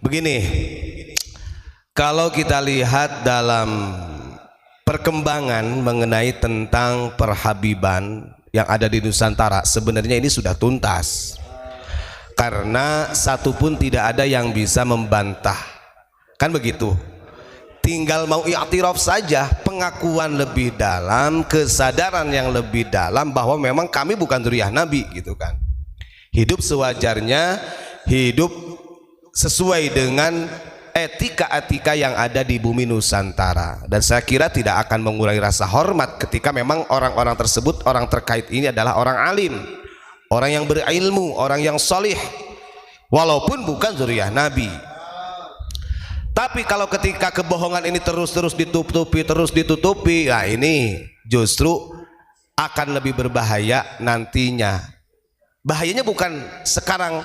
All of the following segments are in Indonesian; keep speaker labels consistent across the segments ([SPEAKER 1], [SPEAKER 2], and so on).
[SPEAKER 1] Begini, kalau kita lihat dalam perkembangan mengenai tentang perhabiban yang ada di Nusantara, sebenarnya ini sudah tuntas, karena satupun tidak ada yang bisa membantah, kan begitu. Tinggal mau i'tiraf saja, pengakuan lebih dalam, kesadaran yang lebih dalam bahwa memang kami bukan dzurriyyah Nabi, gitu kan. Hidup sewajarnya, hidup sesuai dengan etika-etika yang ada di bumi Nusantara, dan saya kira tidak akan mengurangi rasa hormat ketika memang orang-orang tersebut, orang terkait ini adalah orang alim, orang yang berilmu, orang yang solih, walaupun bukan dzurriyyah Nabi. Tapi kalau ketika kebohongan ini terus ditutupi, nah ini justru akan lebih berbahaya nantinya. Bahayanya bukan sekarang,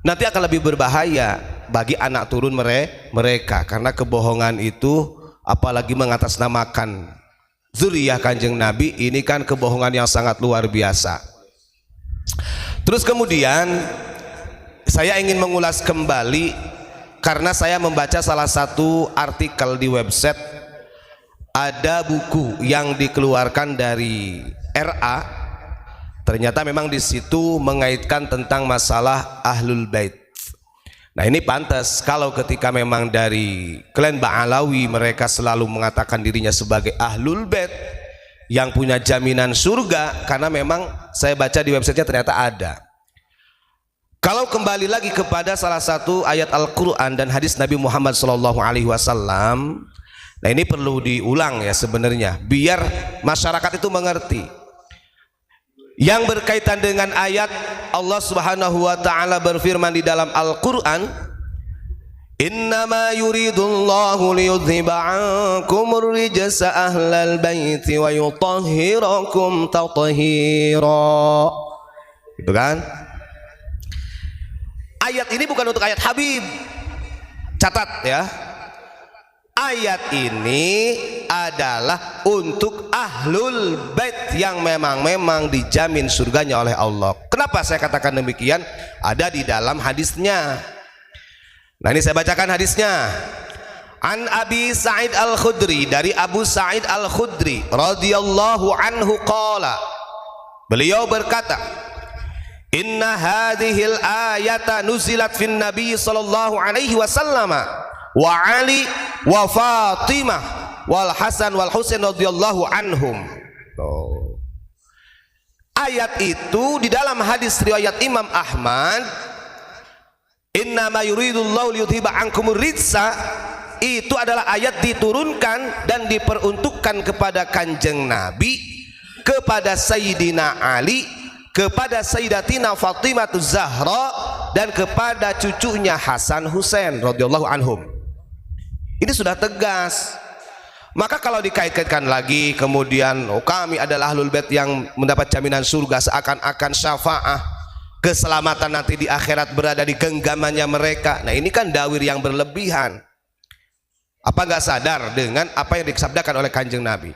[SPEAKER 1] nanti akan lebih berbahaya bagi anak turun mereka, karena kebohongan itu apalagi mengatasnamakan dzurriyyah Kanjeng Nabi, ini kan kebohongan yang sangat luar biasa. Terus kemudian saya ingin mengulas kembali, karena saya membaca salah satu artikel di website, ada buku yang dikeluarkan dari RA, ternyata memang di situ mengaitkan tentang masalah Ahlul Bait. Nah ini pantas kalau ketika memang dari klan Ba'alawi mereka selalu mengatakan dirinya sebagai Ahlul Bait yang punya jaminan surga, karena memang saya baca di websitenya ternyata ada. Kalau kembali lagi kepada salah satu ayat Al-Quran dan hadis Nabi Muhammad SAW, nah ini perlu diulang ya sebenarnya, biar masyarakat itu mengerti. Yang berkaitan dengan ayat Allah Subhanahu wa taala berfirman di dalam Al-Qur'an, "Innama yuridullahu liyudhiba 'ankumur rijsa ahlal baiti wa yutahhirakum tathhira." Gitu kan? Ayat ini bukan untuk ayat Habib. Catat ya. Ayat ini adalah untuk Ahlul Bait yang memang dijamin surganya oleh Allah. Kenapa saya katakan demikian? Ada di dalam hadisnya. Nah ini saya bacakan hadisnya. An Abi Sa'id Al-Khudri, dari Abu Sa'id Al-Khudri radhiyallahu anhu qala, beliau berkata, "Inna hadhil ayata nuzilat fin Nabi sallallahu alaihi wasallam wa Ali wa Fatimah wal Hasan wal Husain radhiyallahu anhum." Ayat itu di dalam hadis riwayat Imam Ahmad, "Innama yuridullahu liyudhiba ankumur rijsa", itu adalah ayat diturunkan dan diperuntukkan kepada Kanjeng Nabi, kepada Sayyidina Ali, kepada Sayyidatina Fatimah Zahra, dan kepada cucunya Hasan Husain radhiyallahu anhum. Ini sudah tegas. Maka kalau dikait-kaitkan lagi kemudian kami adalah Ahlul Bait yang mendapat jaminan surga, seakan-akan syafaah keselamatan nanti di akhirat berada di genggamannya mereka. Nah ini kan dawir yang berlebihan. Apa nggak sadar dengan apa yang disabdakan oleh Kanjeng Nabi?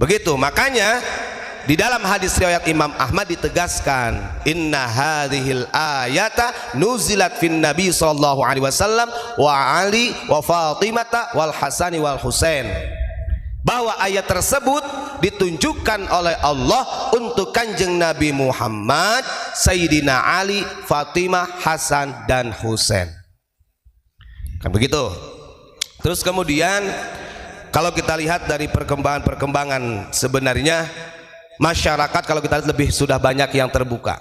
[SPEAKER 1] Begitu, makanya di dalam hadis riwayat Imam Ahmad ditegaskan, "Inna hadhil ayata nuzilat fin Nabi sallallahu alaihi wasallam wa Ali wa Fatimah wal Hasani wal Husain." Bahwa ayat tersebut ditunjukkan oleh Allah untuk Kanjeng Nabi Muhammad, Sayyidina Ali, Fatimah, Hasan dan Husain. Kan begitu. Terus kemudian kalau kita lihat dari perkembangan sebenarnya masyarakat, kalau kita lihat lebih sudah banyak yang terbuka.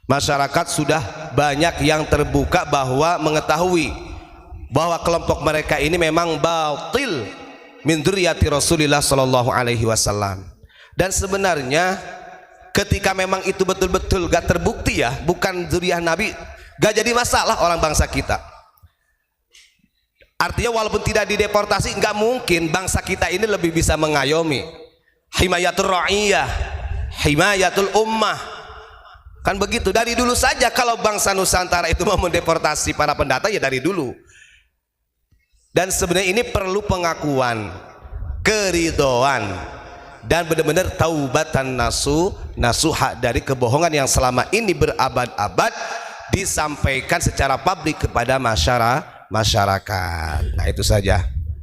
[SPEAKER 1] Masyarakat sudah banyak yang terbuka bahwa mengetahui bahwa kelompok mereka ini memang batil min dzurriyyati Rasulillah sallallahu alaihi wasallam. Dan sebenarnya ketika memang itu betul-betul gak terbukti ya, bukan dzurriyyah Nabi, gak jadi masalah orang bangsa kita. Artinya walaupun tidak dideportasi, gak mungkin bangsa kita ini lebih bisa mengayomi. Himayatul ra'iyah, himayatul ummah, kan begitu dari dulu saja. Kalau bangsa Nusantara itu mau mendeportasi para pendatang ya dari dulu. Dan sebenarnya ini perlu pengakuan, keridhaan, dan benar-benar taubatan nasuha dari kebohongan yang selama ini berabad-abad disampaikan secara publik kepada masyarakat. Nah itu saja.